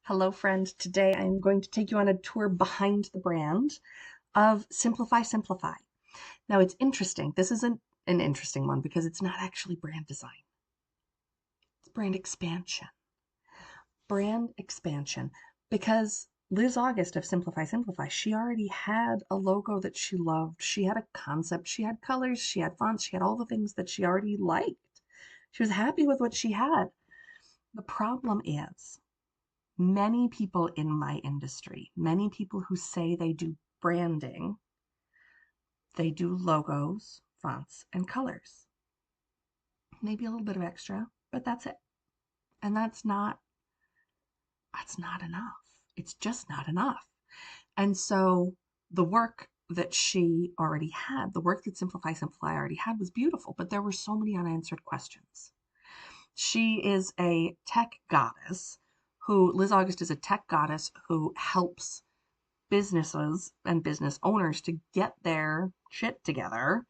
Hello, friend. Today I'm going to take you on a tour behind the brand of Simplify Simplify. Now, it's interesting. This isn't an interesting one because it's not actually brand design, it's brand expansion. Brand expansion. Because Liz August of Simplify Simplify, she already had a logo that she loved. She had a concept, she had colors, she had fonts, she had all the things that she already liked. She was happy with what she had. The problem is, many people in my industry, many people who say they do branding, they do logos, fonts, and colors. Maybe a little bit of extra, but that's it. And that's not enough. It's just not enough. And so the work that she already had, the work that Simplify Simplify already had was beautiful, but there were so many unanswered questions. She is a tech goddess Liz August is a tech goddess who helps businesses and business owners to get their shit together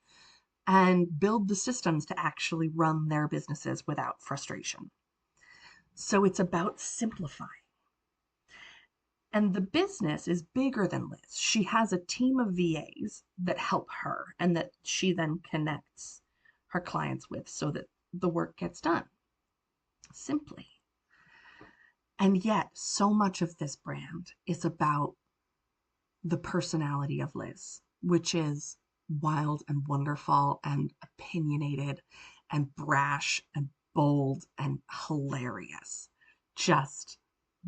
and build the systems to actually run their businesses without frustration. So it's about simplifying. And the business is bigger than Liz. She has a team of VAs that help her and that she then connects her clients with so that the work gets done simply. And yet, so much of this brand is about the personality of Liz, which is wild and wonderful and opinionated and brash and bold and hilarious. Just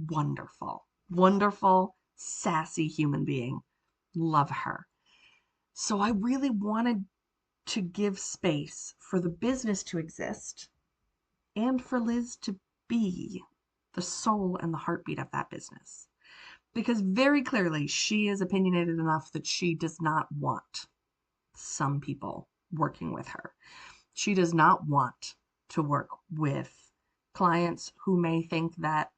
wonderful, wonderful, sassy human being. Love her. So I really wanted to give space for the business to exist and for Liz to be the soul and the heartbeat of that business. Because very clearly she is opinionated enough that she does not want some people working with her. She does not want to work with clients who may think that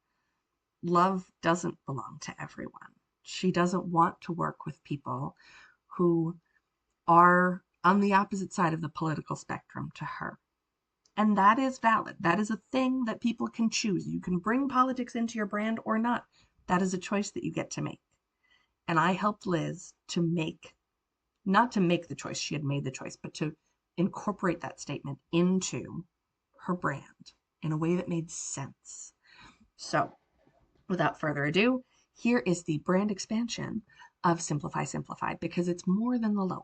love doesn't belong to everyone. She doesn't want to work with people who are on the opposite side of the political spectrum to her. And that is valid. That is a thing that people can choose. You can bring politics into your brand or not. That is a choice that you get to make. And I helped Liz to not to make the choice, she had made the choice, but to incorporate that statement into her brand in a way that made sense. So, without further ado, here is the brand expansion of Simplify Simplify because it's more than the logo.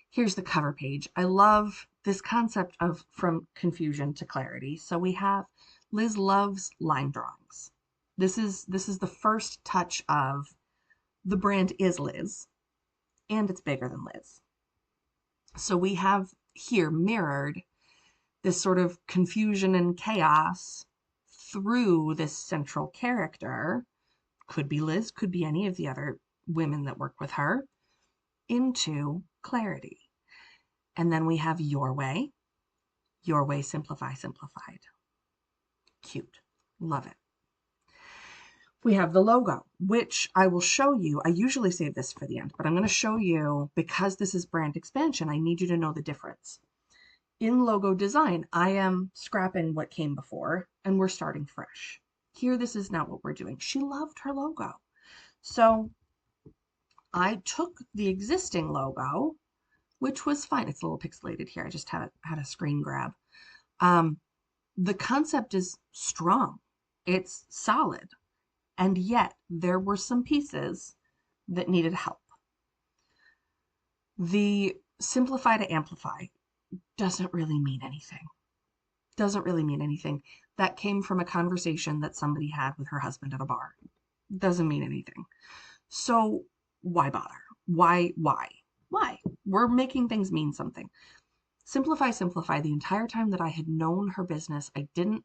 Here's the cover page. I love this concept of from confusion to clarity. So we have Liz loves line drawings. This is the first touch of the brand is Liz, and it's bigger than Liz. So we have here mirrored this sort of confusion and chaos through this central character, could be Liz, could be any of the other women that work with her, into clarity. And then we have your way simplify, simplified. Cute. Love it. We have the logo, which I will show you. I usually save this for the end, but I'm going to show you because this is brand expansion. I need you to know the difference. In logo design, I am scrapping what came before and we're starting fresh. Here, this is not what we're doing. She loved her logo. So I took the existing logo, which was fine. It's a little pixelated here. I just had a screen grab. The concept is strong. It's solid. And yet there were some pieces that needed help. The simplify to amplify doesn't really mean anything. Doesn't really mean anything. That came from a conversation that somebody had with her husband at a bar. Doesn't mean anything. So why bother? Why? We're making things mean something. Simplify, simplify. The entire time that I had known her business, I didn't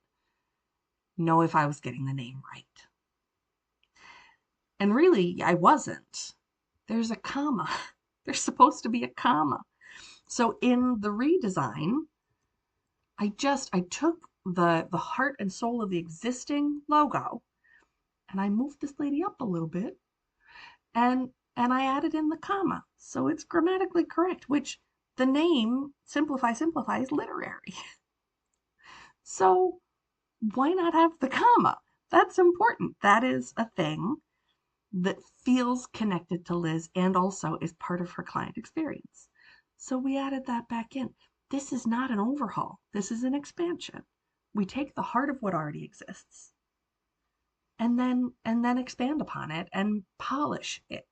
know if I was getting the name right. And really, I wasn't. There's a comma. There's supposed to be a comma. So in the redesign, I took the heart and soul of the existing logo and I moved this lady up a little bit and I added in the comma. So it's grammatically correct, which the name Simplify Simplify is literary. So why not have the comma? That's important. That is a thing that feels connected to Liz and also is part of her client experience. So we added that back in. This is not an overhaul. This is an expansion. We take the heart of what already exists and then expand upon it and polish it.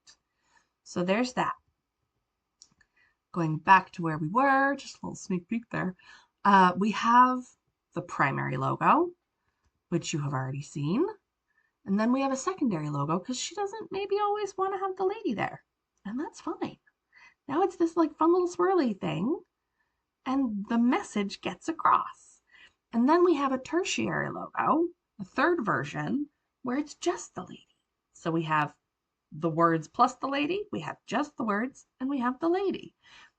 So there's that. Going back to where we were, just a little sneak peek there. We have the primary logo, which you have already seen. And then we have a secondary logo because she doesn't maybe always want to have the lady there. And that's fine. Now it's this like fun little swirly thing and the message gets across. And then we have a tertiary logo, a third version, where it's just the lady. So we have the words plus the lady, we have just the words, and we have the lady.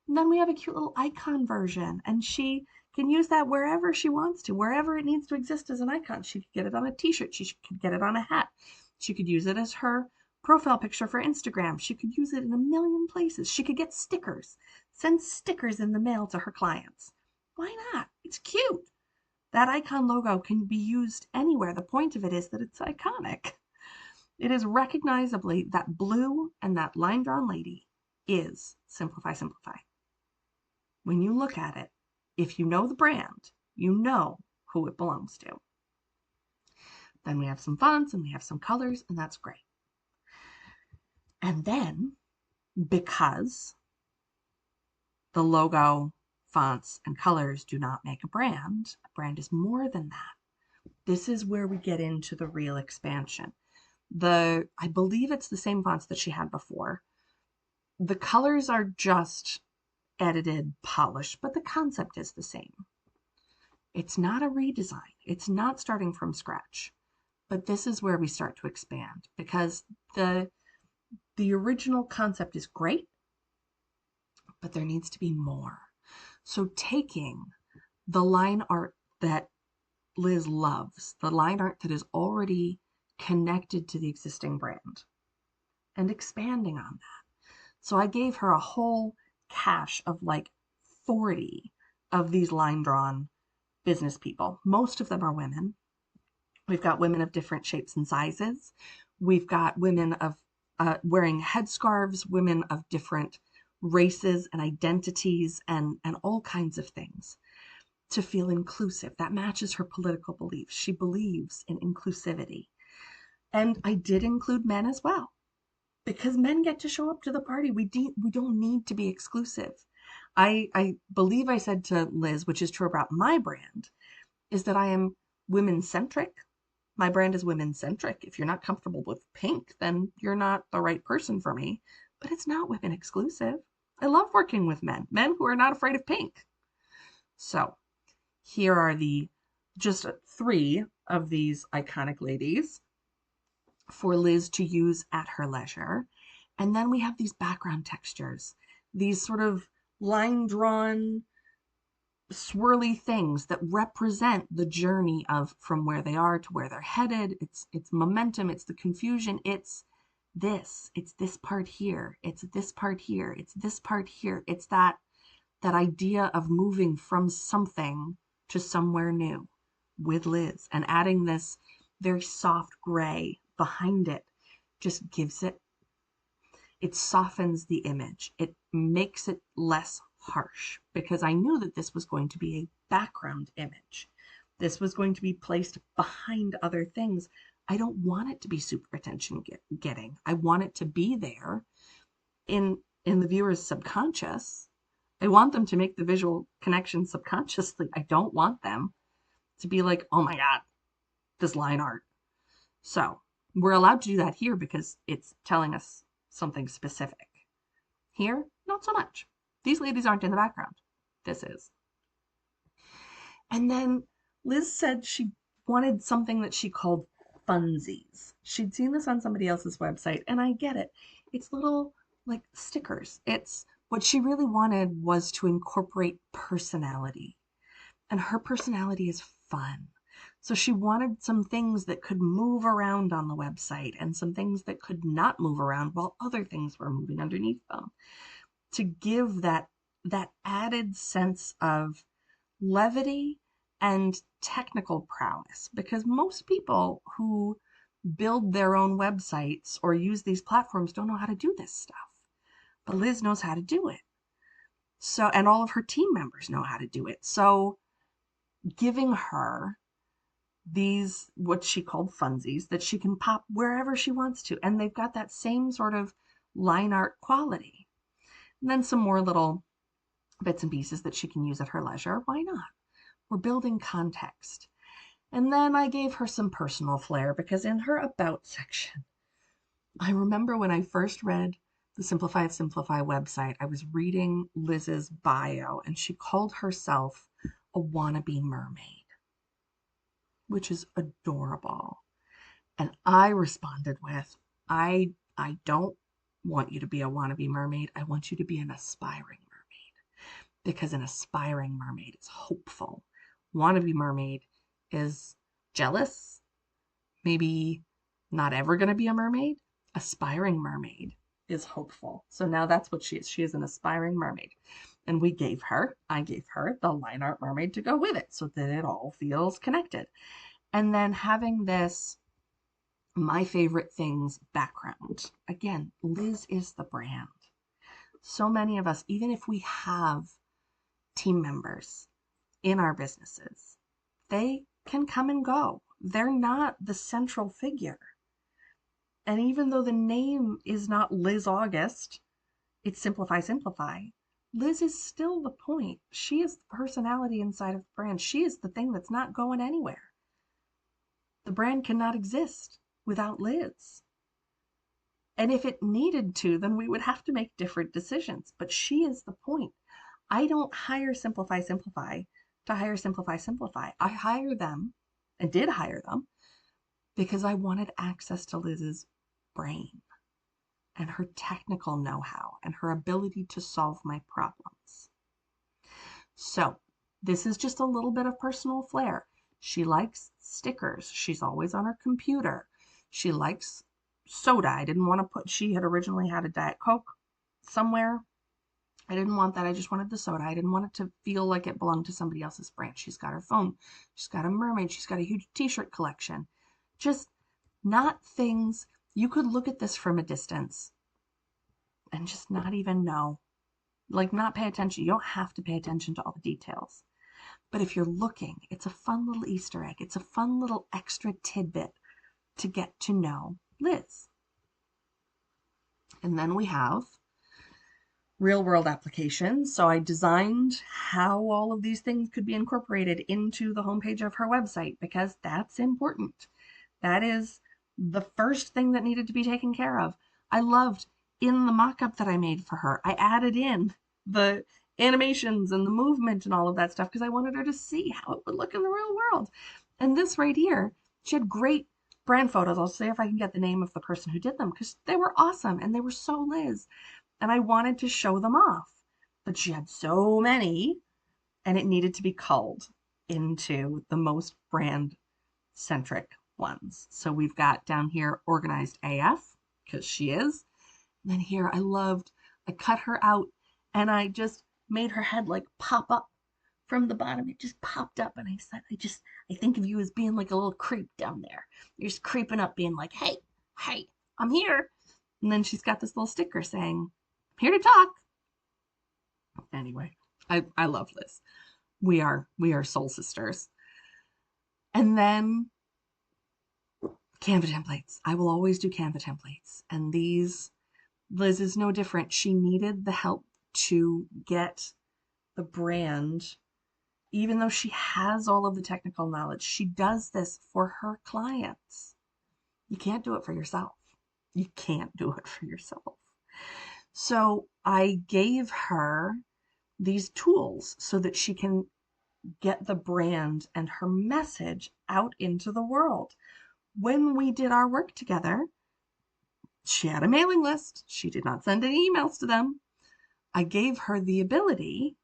And then we have a cute little icon version, and she can use that wherever she wants to, wherever it needs to exist as an icon. She could get it on a t-shirt, she could get it on a hat, she could use it as her profile picture for Instagram, she could use it in a million places, she could get stickers, send stickers in the mail to her clients. Why not? It's cute. That icon logo can be used anywhere. The point of it is that it's iconic. It is recognizably that blue and that line drawn lady is Simplify, Simplify. When you look at it, if you know the brand, you know who it belongs to. Then we have some fonts and we have some colors, and that's great. And then, because the logo, fonts, and colors do not make a brand is more than that. This is where we get into the real expansion. I believe it's the same fonts that she had before. The colors are just edited, polished, but the concept is the same. It's not a redesign. It's not starting from scratch. But this is where we start to expand because the original concept is great, but there needs to be more. So taking the line art that Liz loves, the line art that is already connected to the existing brand, and expanding on that. So I gave her a whole cache of like 40 of these line drawn business people. Most of them are women. We've got women of different shapes and sizes. We've got women of wearing headscarves, women of different races and identities and all kinds of things to feel inclusive. That matches her political beliefs. She believes in inclusivity. And I did include men as well, because men get to show up to the party. We don't need to be exclusive. I believe I said to Liz, which is true about my brand, is that I am women-centric. My brand is women-centric. If you're not comfortable with pink, then you're not the right person for me. But it's not women exclusive. I love working with men who are not afraid of pink. So here are just 3 of these iconic ladies for Liz to use at her leisure. And then we have these background textures, these sort of line drawn swirly things that represent the journey of from where they are to where they're headed. It's momentum, it's the confusion, it's this part here, it's this part here, it's this part here. It's that idea of moving from something to somewhere new with Liz, and adding this very soft gray behind it just gives it softens the image. It makes it less harsh, because I knew that this was going to be a background image. This was going to be placed behind other things. I don't want it to be super attention getting. I want it to be there in the viewer's subconscious. I want them to make the visual connection subconsciously. I don't want them to be like, oh my God, this line art. So we're allowed to do that here because it's telling us something specific. Here, not so much. These ladies aren't in the background. This is. And then Liz said she wanted something that she called funsies. She'd seen this on somebody else's website, and I get it. It's little like stickers. It's what she really wanted was to incorporate personality. And her personality is fun. So she wanted some things that could move around on the website and some things that could not move around while other things were moving underneath them, to give that added sense of levity and technical prowess, because most people who build their own websites or use these platforms don't know how to do this stuff. But Liz knows how to do it. So, and all of her team members know how to do it. So giving her these, what she called funsies, that she can pop wherever she wants to. And they've got that same sort of line art quality. And then some more little bits and pieces that she can use at her leisure. Why not? We're building context. And then I gave her some personal flair, because in her about section, I remember when I first read the Simplify website, I was reading Liz's bio, and she called herself a wannabe mermaid, which is adorable. And I responded with, I don't want you to be a wannabe mermaid. I want you to be an aspiring mermaid, because an aspiring mermaid is hopeful. Wannabe mermaid is jealous, maybe not ever going to be a mermaid. Aspiring mermaid is hopeful. So now that's what she is. She is an aspiring mermaid. And I gave her the line art mermaid to go with it, so that it all feels connected. And then having this my favorite things background. Again, Liz is the brand. So many of us, even if we have team members in our businesses, they can come and go. They're not the central figure. And even though the name is not Liz August, it's Simplify. Liz is still the point. She is the personality inside of the brand. She is the thing that's not going anywhere. The brand cannot exist without Liz. And if it needed to, then we would have to make different decisions. But she is the point. I don't hire Simplify to hire Simplify. I hire them, and did hire them, because I wanted access to Liz's brain and her technical know-how and her ability to solve my problems. So this is just a little bit of personal flair. She likes stickers. She's always on her computer. She likes soda. I didn't want to she had originally had a Diet Coke somewhere. I didn't want that. I just wanted the soda. I didn't want it to feel like it belonged to somebody else's brand. She's got her phone. She's got a mermaid. She's got a huge t-shirt collection. Just not things you could look at this from a distance and just not even know. Like, not pay attention. You don't have to pay attention to all the details. But if you're looking, it's a fun little Easter egg. It's a fun little extra tidbit to get to know Liz. And then we have real world applications. So I designed how all of these things could be incorporated into the homepage of her website, because that's important. That is the first thing that needed to be taken care of. I loved, in the mock-up that I made for her, I added in the animations and the movement and all of that stuff, because I wanted her to see how it would look in the real world. And this right here, she had great brand photos. I'll see if I can get the name of the person who did them, because they were awesome and they were so Liz. And I wanted to show them off. But she had so many, and it needed to be culled into the most brand-centric ones. So we've got down here Organized AF, because she is. And then here I cut her out, and I just made her head like pop up from the bottom. It just popped up, and I said, I think of you as being like a little creep down there. You're just creeping up, being like, hey, I'm here. And then she's got this little sticker saying, here to talk. Anyway, I love Liz. We are soul sisters. And then Canva templates. I will always do Canva templates. And Liz is no different. She needed the help to get the brand, even though she has all of the technical knowledge. She does this for her clients. You can't do it for yourself. You can't do it for yourself. So I gave her these tools so that she can get the brand and her message out into the world. When we did our work together, she had a mailing list. She did not send any emails to them. I gave her the ability,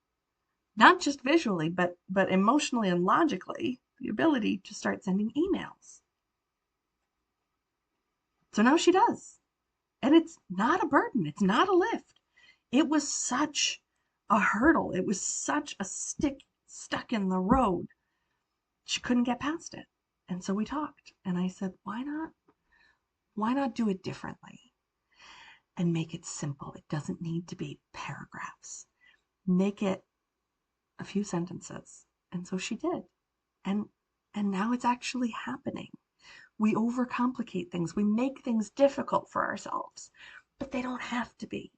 not just visually, but emotionally and logically, the ability to start sending emails. So now she does. And it's not a burden. It's not a lift. It was such a hurdle. It was such a stick stuck in the road she couldn't get past it. And so we talked, and I said, why not do it differently and make it simple? It doesn't need to be paragraphs. Make it a few sentences. And so she did. And now it's actually happening. We overcomplicate things. We make things difficult for ourselves, but they don't have to be.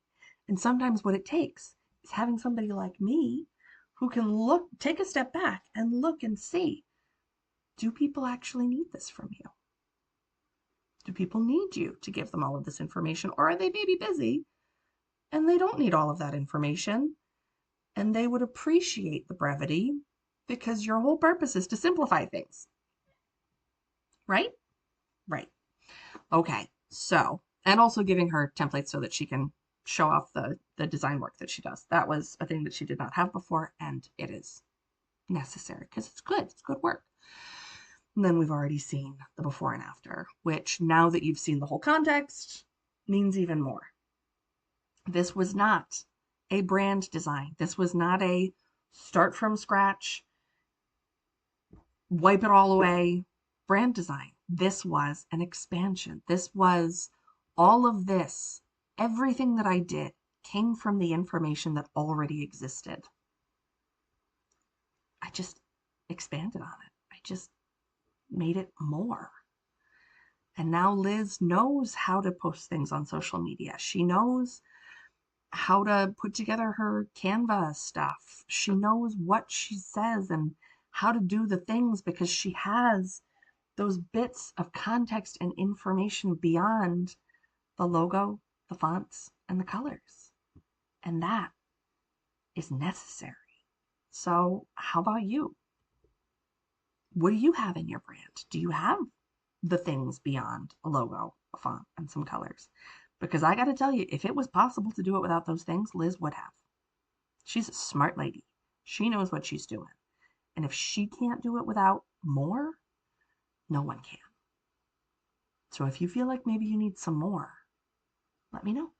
And sometimes what it takes is having somebody like me who can look, take a step back and look and see, do people actually need this from you? Do people need you to give them all of this information? Or are they maybe busy and they don't need all of that information and they would appreciate the brevity because your whole purpose is to simplify things, right? Right. Okay. So, and also giving her templates so that she can show off the design work that she does. That was a thing that she did not have before, and it is necessary because it's good. It's good work. And then we've already seen the before and after, which now that you've seen the whole context means even more. This was not a brand design. This was not a start from scratch, wipe it all away brand design. This was an expansion. This was all of this. Everything that I did came from the information that already existed. I just expanded on it. I just made it more. And now Liz knows how to post things on social media. She knows how to put together her Canva stuff. She knows what she says and how to do the things because she has those bits of context and information beyond the logo, the fonts, and the colors. And that is necessary. So, how about you? What do you have in your brand? Do you have the things beyond a logo, a font, and some colors? Because I got to tell you, if it was possible to do it without those things, Liz would have. She's a smart lady. She knows what she's doing. And if she can't do it without more, no one can. So if you feel like maybe you need some more, let me know.